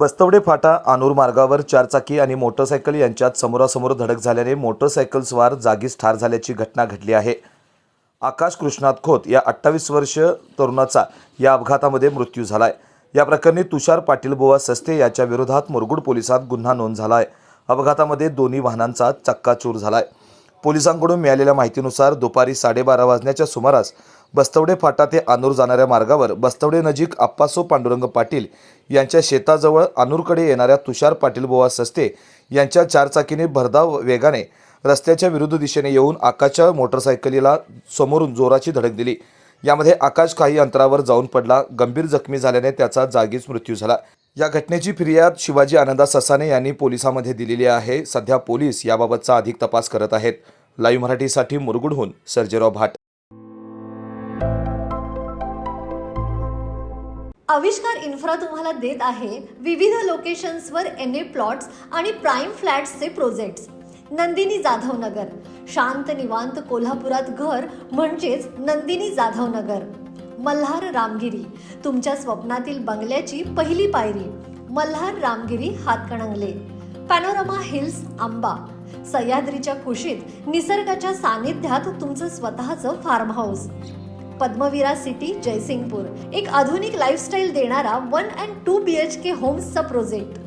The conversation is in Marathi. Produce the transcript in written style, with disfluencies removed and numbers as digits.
बस्तवडे फाटा आनूर मार्गावर चारचाकी आणि मोटरसायकल यांच्यात समोरासमोर धडक झाल्याने मोटरसायकल स्वार जागीच ठार झाल्याची घटना घडली आहे। आकाश कृष्णात खोत या 28 वर्षीय तरुणाचा या अपघातामध्ये मृत्यू झालाय। या प्रकरणी तुषार पाटील बुवा सस्ते याच्या विरोधात मुरगुड पोलिसात गुन्हा नोंद झालाय। अपघातामध्ये दोन्ही वाहनांचा चक्काचूर झालाय। पोलिसांकडून मिळालेल्या माहितीनुसार दुपारी 12:30 वाजण्याच्या सुमारास बस्तवडे फाटा ते आनूर जाणाऱ्या मार्गावर बस्तवडे नजीक आप्पासो पांडुरंग पाटील यांच्या शेताजवळ आनूरकडे येणाऱ्या तुषार पाटील बुवा सस्ते यांच्या चारचाकीने भरधाव वेगाने रस्त्याच्या विरुद्ध दिशेने येऊन आकाशच्या मोटरसायकलीला समोरून जोराची धडक दिली। यामध्ये आकाश काही अंतरावर जाऊन पडला। गंभीर जखमी झाल्याने त्याचा जागीच मृत्यू झाला। या घटनेची फिर्याद शिवाजी आनंदा ससाने यांनी पोलिसांमध्ये दिलेली आहे। सध्या पोलीस याबाबतचा अधिक तपास करत आहेत। लाईव्ह मराठीसाठी मुरगुडहून सर्जेराव भाट। आविष्कार इन्फ्रा तुम्हाला देत आहे विविध लोकेशन्सवर एनए प्लॉट्स आणि प्राइम फ्लॅट्सचे प्रोजेक्ट्स। नंदिनी जाधव नगर, शांत निवांत कोल्हापुरात घर म्हणजेच नंदिनी जाधव नगर। मल्हार रामगिरी, तुमच्या स्वप्नातील बंगल्याची पहिली पायरी। मल्हार रामगिरी हातकणंगले। पॅनोरामा हिल्स आंबा, सह्याद्रीच्या कुशीत निसर्गाच्या सानिध्यात तुमचं स्वतःचं farm house. Padmavira city Jaysingpur, एक आधुनिक लाईफस्टाईल देणारा 1 and 2 BHK होम्सचा प्रोजेक्ट।